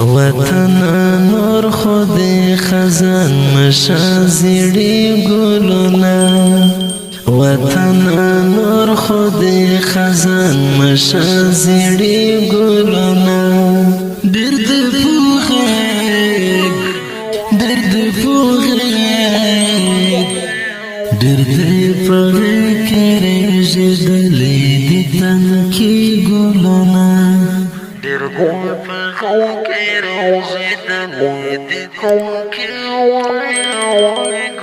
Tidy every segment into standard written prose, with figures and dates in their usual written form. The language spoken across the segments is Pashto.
وطن نور خود خزان مشازیری گلونا وطن نور خود خزان مشازیری گلونا درد پوخیگ درد پوخیگ درد پوخیگ جدلی دیتن کی گلونا درد پوخیگ جدلی دیتن کی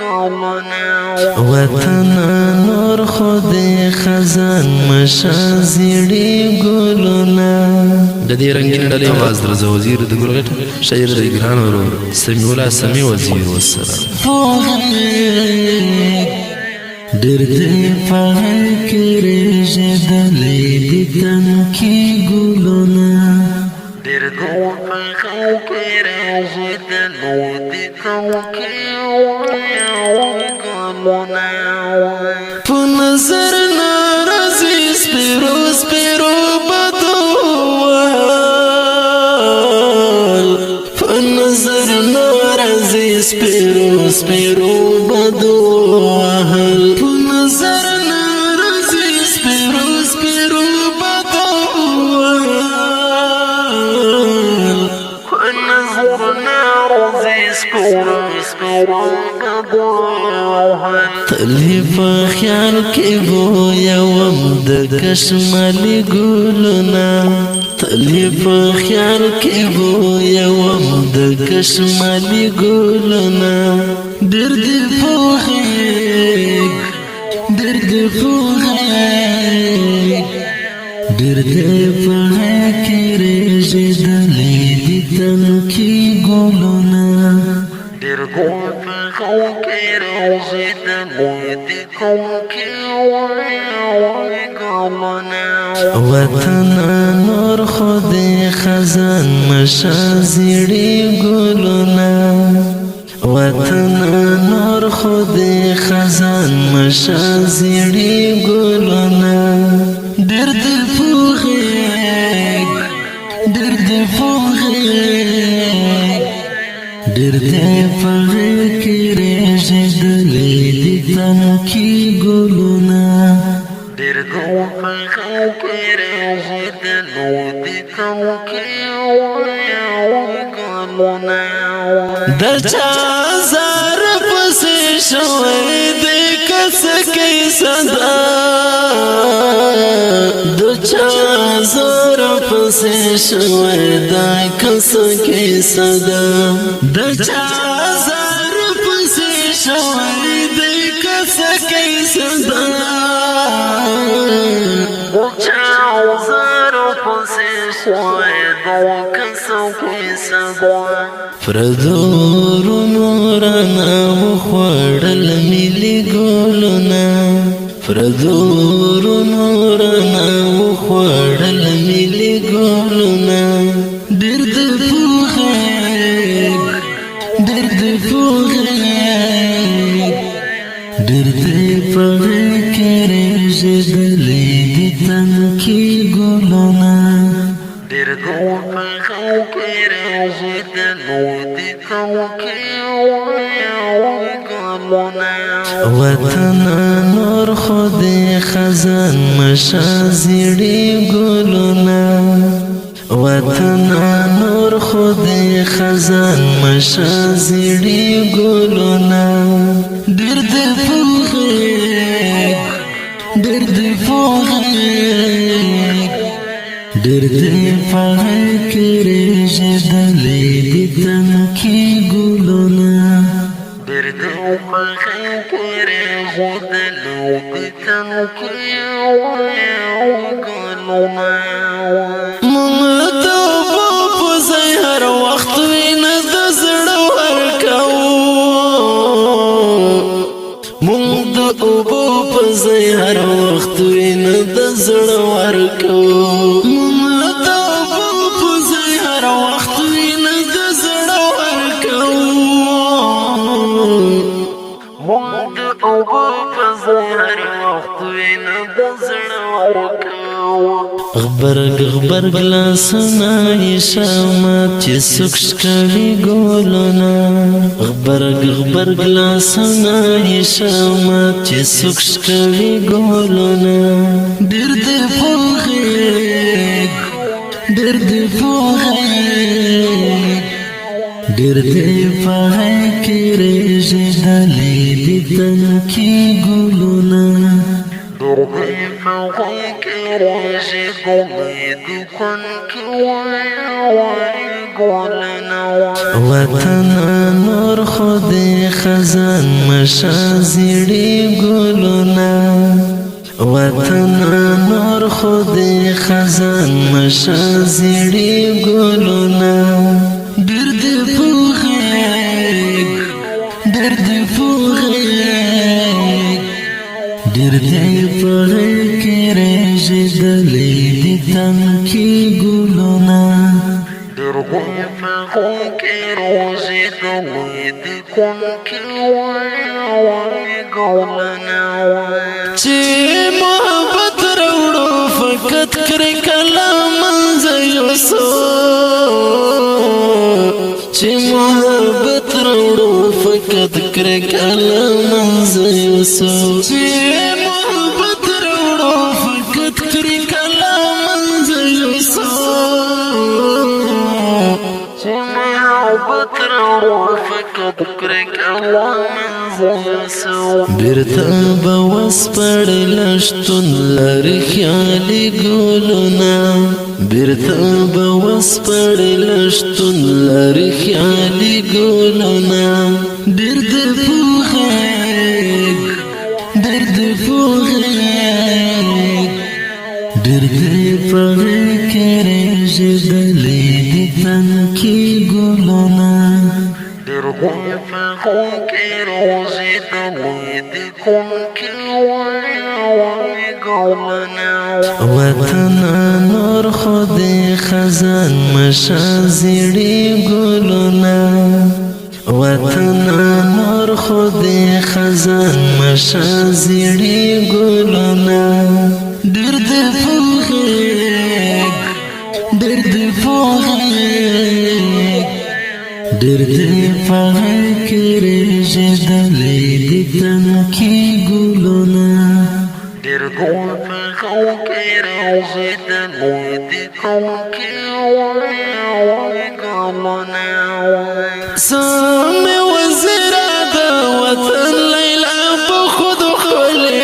گلونا وطن نور خود خزان مشازیری گلونا د دې رنگین ډلې आवाज درځه وزیر د ګلغټ شاعر د ګران ورور سمیع الله سمیع وزیر والسلام درد فکر جدلی دیدن کی گلونا درد فکر جدلی دیدن کی گلونا نظر ناراضی سپیرو سپیرو بدوال نظر ناراضی سپیرو سپیرو بدوال نظر ناراضی سپیرو سپیرو بدوال نظر ناراضی سپیرو سپیرو بدوال تلی په خیال کې وو یوم د کشمالي ګلونا تلی په خیال کې وو یوم د کشمالي ګلونا درد پوخیگ درد پوخیگ درد پوخیگ جدلی دیدن کی گلونا درد پوخیگ وطن نور خود خزان مشازیری گلونا وطن نور خود خزان مشازیری گلونا درد پوخیگ درد پوخیگ درد پوخیگ جدلی دیدن کی گلونا درد پوخیگ جدلی دیدن کی گلونا د چا زار پسې شوی د کس کی صدا د چا زار پسې شوی د کس کی صدا د چا زار پسې شوی د کس کی صدا د چا زار پسې شوی د کس کی صدا فردور نورنا وخوڑل ملی گولنا فردور نورنا وخوڑل ملی گولنا درد پوخیگ درد پوخیگ درد پوخیگ جدلی دیدن کی گولنا درد پوخیگ وطن نور خود خزان مشازیری گلونا وطن نور خود خزان مشازیری گلونا درد پوخیگ درد پوخیگ درد پوخیگ جدلی دیدن کی گلونا درد پوخیگ جدلی دیدن کی گلونا مونږ د اوبو په ځای هر وخت وینه د زړه ورکوو مونږ د اوبو په ځای هر وخت وینه د زړه ورکوو اوبو په زهر وخت وینه د زړه ورکوو غبرگ لاسونه یې شامت چې سکش کوي ګلونه غبرگ لاسونه یې شامت چې سکش کوي ګلونه ډېر دې پوهېږ ډېر دې پوهې کې رژېدلې دي تنکي ګلونه وطن نور خود خزان مشازیړي ګلونه وطن نور خود خزان مشازیړي ګلونه ډېر دې پوهېږ ډېر دې پوهې کې رژېدلې دي تنکي ګلونه چې محبت راوړو فقط کرې کلام منځه یوسو چې محبت راوړو فقط کرې کلام منځه یوسو چې محبت راوړو فقط کرې کلام منځه یوسو چې محبت راوړو فقط کرې کلام منځه یوسو بیرته به وسپړل شتون لري خیالي ګلونه بیرته به وسپړل شتون لري خیالي ګلونه ډېر دې پوهېږ ډېر دې پوهې کې رژېدلې دي تنکي ګلونه وطن نور خود خزان مشازیړي ګلونه وطن نور خود خزان مشازیړي ګلونه ډېر دې پوهېږ ډېر دې پوهې کې رژېدلې دي تنکي ګلونه سامي وزيرة دا وطن ليلى بخد خلي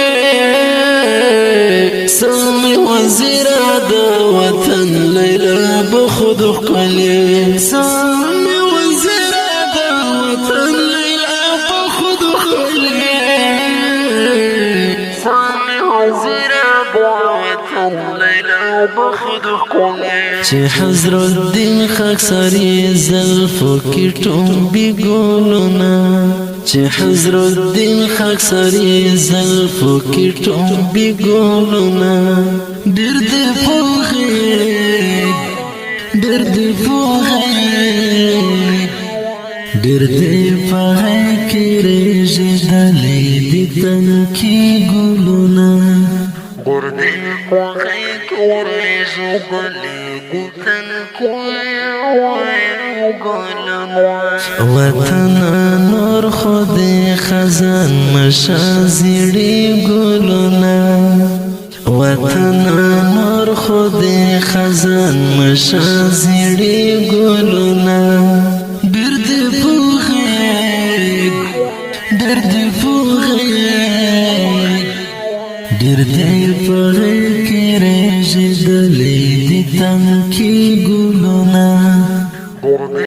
سامي وزيرة دا وطن ليلى بخد خلي سامي وزيرة دا وطن ليلى بخد خلي سامي وزيرة دا وطن ليلى بخد خلي چې حضرت الدین خاکساري زلفو کې ټومبي ګلونه چې حضرت الدین خاکساري زلفو کې ټومبي ګلونه ډېر دې پوهېږ ډېر دې پوهې کې رژېدلې دي تنکي ګلونه وطن نور خود خزان مشازیړي ګلونه وطن نور خود خزان مشازیړي ګلونه ډېر دې پوهېږ ډېر دې پوهې کې رژېدلې دي تنکي ګلونه